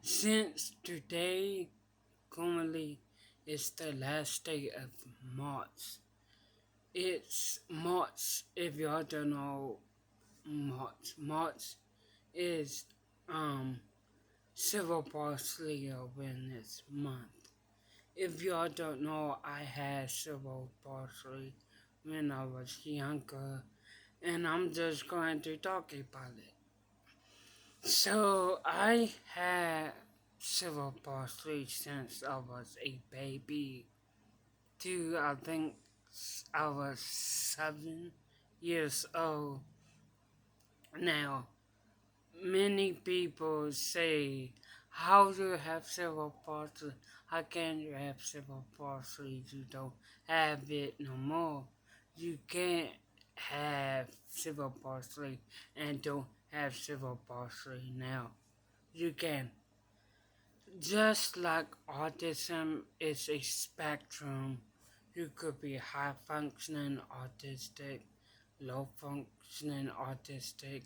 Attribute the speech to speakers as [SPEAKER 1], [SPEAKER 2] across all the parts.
[SPEAKER 1] Since today currently is the last day of March. It's March, if y'all don't know March. March is Civil Parsley Awareness Month. If y'all don't know, I had cerebral parsley when I was younger, and I'm just going to talk about it. So I had cerebral parsley since I was a baby. To I think I was 7 years old. Now, many people say, how do you have cerebral palsy? How can you have cerebral palsy? You don't have it no more. You can't have cerebral palsy and don't have cerebral palsy now. You can. Just like autism is a spectrum, you could be high functioning autistic, low functioning autistic,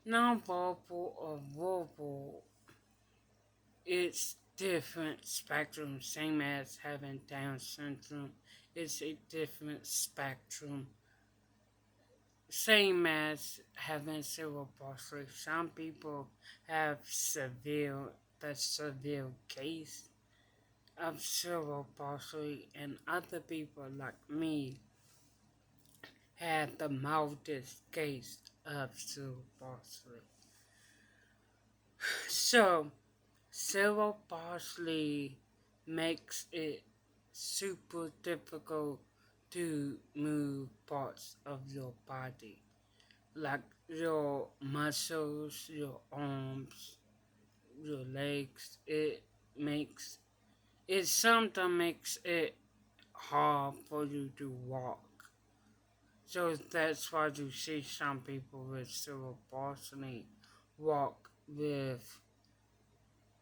[SPEAKER 1] non-verbal or verbal. It's different spectrum, same as having Down syndrome. It's a different spectrum, same as having cerebral palsy. Some people have the severe case of cerebral palsy, and other people like me had the mildest case of cerebral palsy. So, cerebral palsy makes it super difficult to move parts of your body, like your muscles, your arms, your legs. It sometimes makes it hard for you to walk. So that's why you see some people with cerebral palsy walk with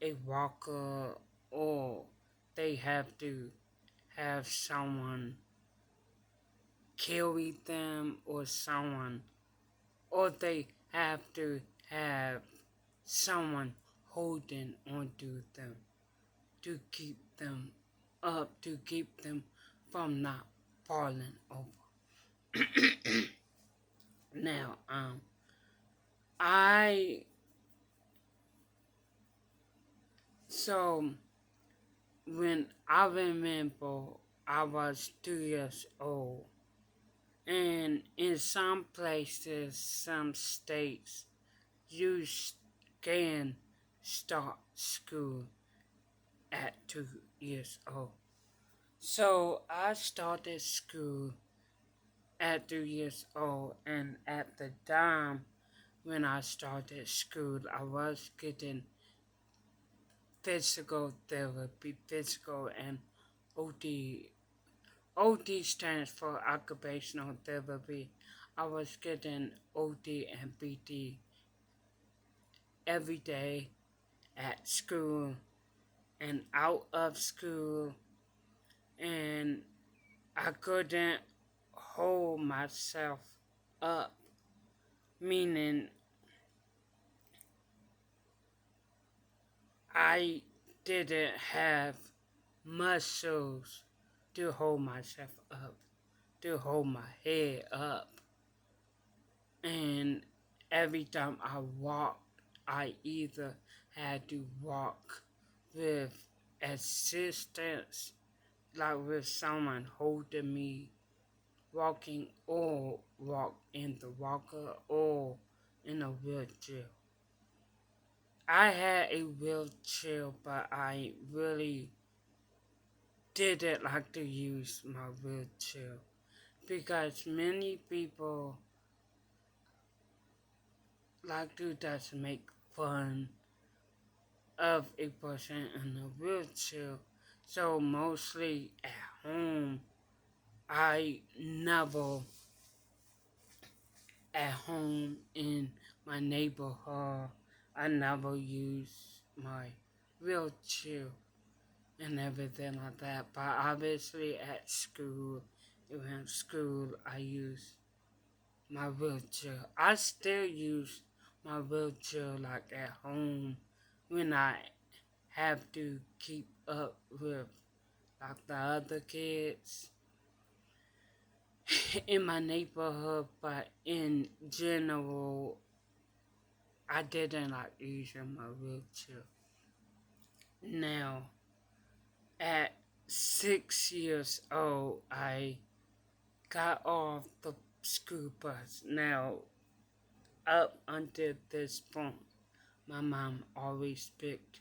[SPEAKER 1] a walker, or they have to have someone carry them, or they have to have someone holding onto them to keep them up, to keep them from not falling over. Now, I so when I remember I was 2 years old, and in some places, some states, you can start school at 2 years old. So I started school at 2 years old, and at the time when I started school, I was getting physical therapy, physical and OT. OT stands for occupational therapy. I was getting OT and PT every day at school and out of school, and I couldn't hold myself up, meaning I didn't have muscles to hold myself up, to hold my head up. And every time I walked, I either had to walk with assistance, like with someone holding me, walking, or walk in the walker, or in a wheelchair. I had a wheelchair, but I really didn't like to use my wheelchair because many people like to just make fun of a person in a wheelchair. So mostly at home, I never at home in my neighborhood, I never use my wheelchair and everything like that. But obviously at school, even school, I use my wheelchair. I still use my wheelchair like at home when I have to keep up with like the other kids in my neighborhood, but in general, I didn't like using my wheelchair. Now, at 6 years old, I got off the school bus. Now, up until this point, my mom always picked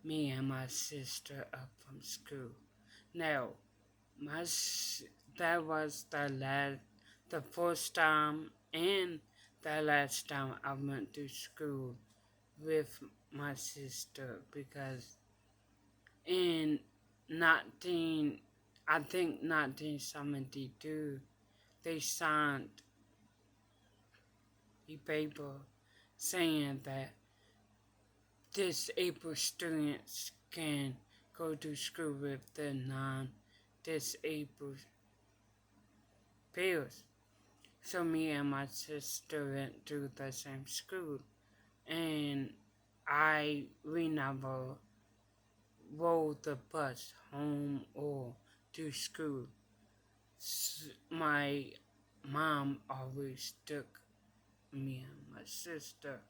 [SPEAKER 1] me and my sister up from school. Now, my that was the first time and the last time I went to school with my sister because in 19, I think 1972, they signed a paper saying that disabled students can go to school with their non-disabled peers. So me and my sister went to the same school, and we never rode the bus home or to school. My mom always took me and my sister.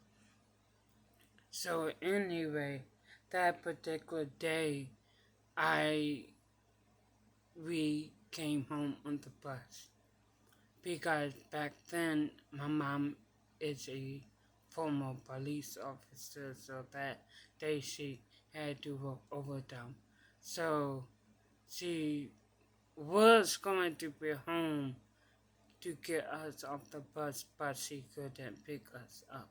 [SPEAKER 1] So anyway, that particular day, I we came home on the bus because back then my mom is a former police officer, so that day she had to work overtime. So she was going to be home to get us off the bus, but she couldn't pick us up.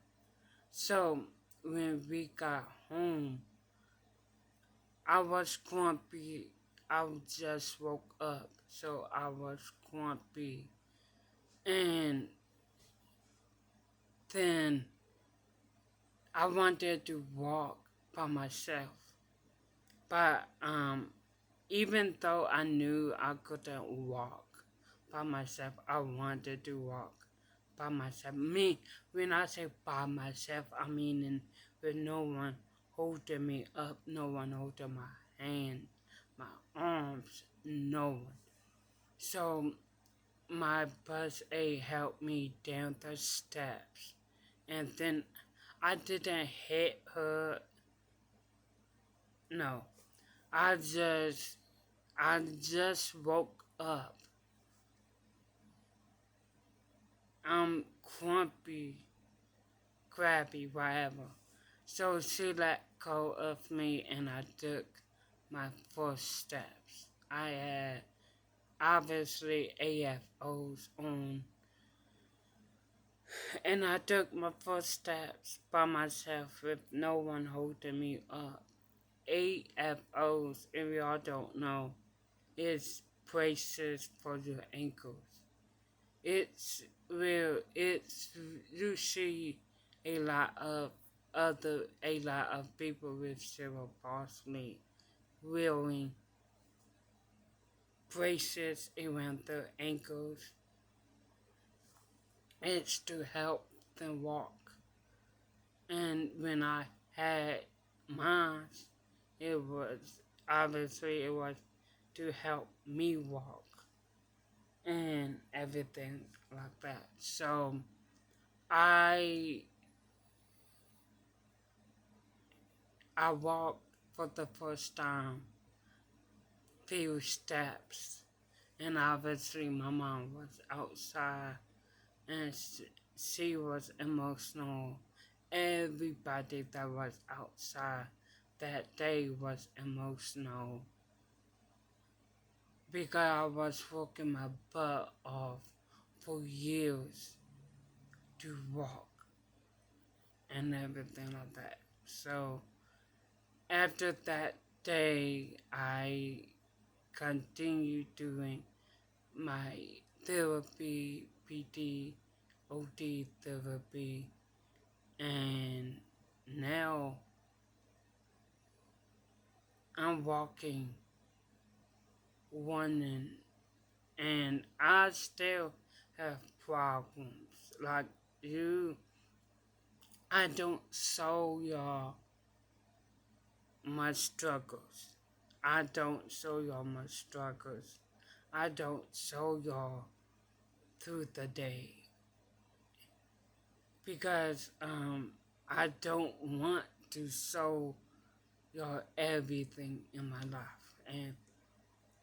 [SPEAKER 1] So when we got home, I was grumpy. I just woke up, so I was grumpy. And then I wanted to walk by myself. But even though I knew I couldn't walk by myself, I wanted to walk by myself. When I say by myself, I mean with no one holding me up, no one holding my hand, my arms, no one. So my bus aide helped me down the steps, and then I didn't hit her. No, I just woke up. I'm grumpy, crabby, whatever. So she let go of me, and I took my first steps. I had obviously AFOs on, and I took my first steps by myself with no one holding me up. AFOs, if y'all don't know, is braces for your ankles. It's you see a lot of people with cerebral palsy wearing braces around their ankles. It's to help them walk. And when I had mine, it was to help me walk and everything like that. So I walked for the first time few steps, and obviously my mom was outside, and she was emotional. Everybody that was outside that day was emotional because I was working my butt off for years to walk and everything like that. So after that day, I continued doing my therapy, PT, OT therapy, and now I'm walking, running, and I still have problems. Like I don't show y'all my struggles. I don't show y'all my struggles. I don't show y'all through the day because I don't want to show y'all everything in my life and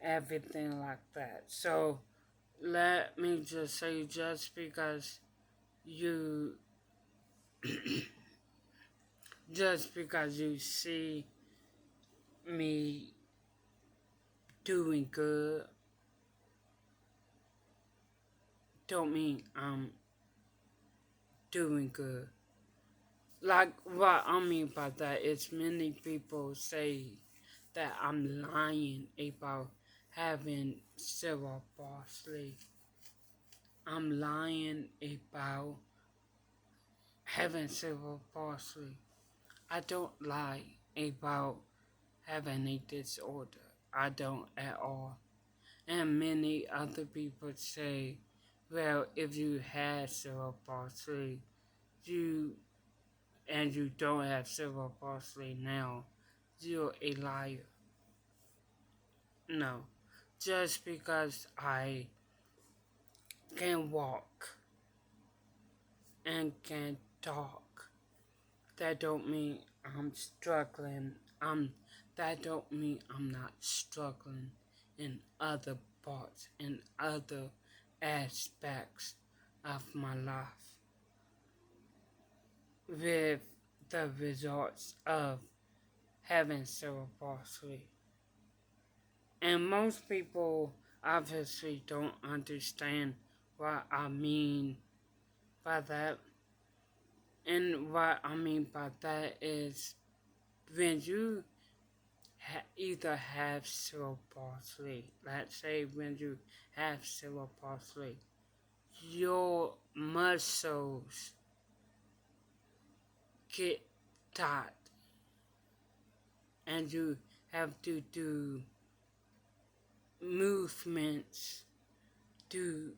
[SPEAKER 1] everything like that. So let me just say, just because you just because you see me doing good don't mean I'm doing good. Like what I mean by that is many people say that I'm lying about having cerebral palsy. I'm lying about having cerebral palsy. I don't lie about having a disorder. I don't at all. And many other people say, well, if you had cerebral palsy, you and you don't have cerebral palsy now, you're a liar. No, just because I can walk and can talk, that don't mean I'm struggling. That don't mean I'm not struggling in other parts, in other aspects of my life with the results of having cerebral palsy. And most people obviously don't understand what I mean by that. And what I mean by that is when you either have cerebral palsy, let's say when you have cerebral palsy, your muscles get tight and you have to do movements to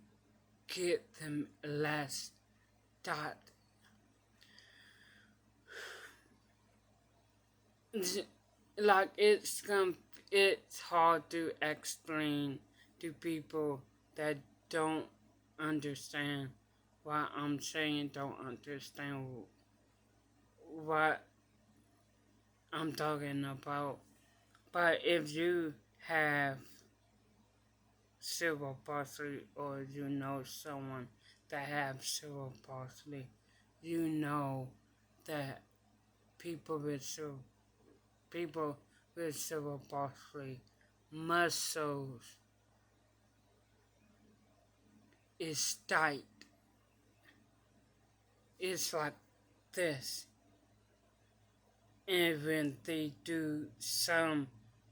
[SPEAKER 1] get them less tight. Like it's hard to explain to people that don't understand what I'm saying, don't understand what I'm talking about. But if you have cerebral palsy or you know someone that have cerebral palsy, you know that people with people with cerebral palsy muscles is tight. It's like this. And when they do some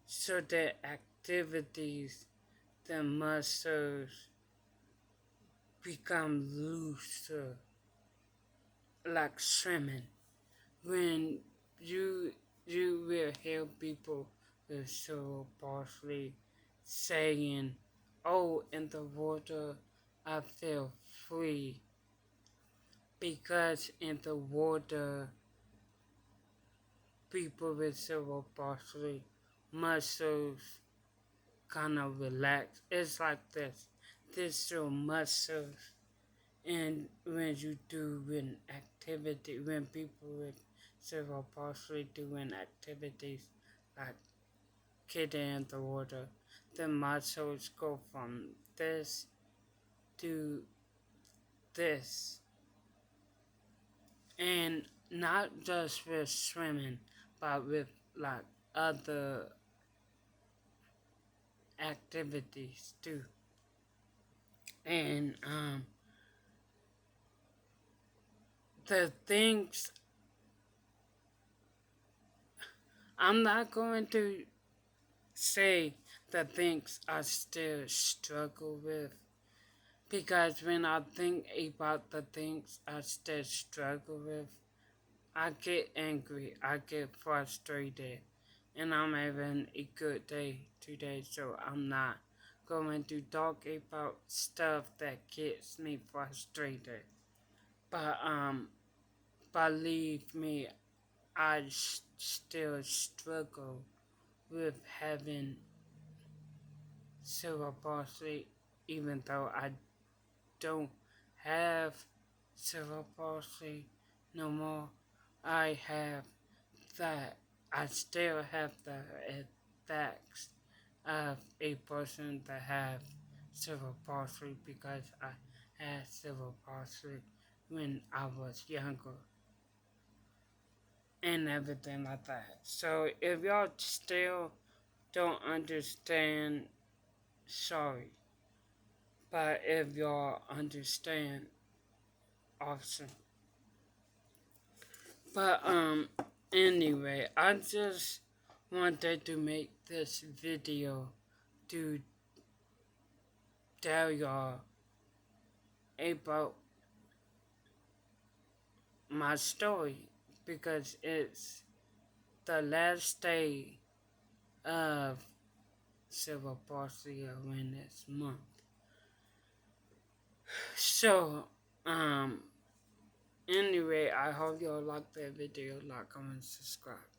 [SPEAKER 1] certain activities, the muscles become looser, like swimming. When you you will hear people with cerebral palsy saying, "Oh, in the water, I feel free," because in the water, people with cerebral palsy muscles kind of relax. It's like this. This your muscles, and when you do an activity, when people with cerebral palsy doing activities like getting in the water, the muscles go from this to this, and not just with swimming, but with like other activities too. And the things I'm not going to say the things I still struggle with because when I think about the things I still struggle with, I get angry, I get frustrated, and I'm having a good day today, so I'm not going to talk about stuff that gets me frustrated. But believe me, still struggle with having cerebral palsy, even though I don't have cerebral palsy no more. I have that. I still have the effects of a person that have cerebral palsy because I had cerebral palsy when I was younger and everything like that. So if y'all still don't understand, sorry. But if y'all understand, awesome. But anyway, I just wanted to make this video to tell y'all about my story because it's the last day of cerebral palsy awareness month. So, anyway, I hope y'all like that video, like, comment, subscribe.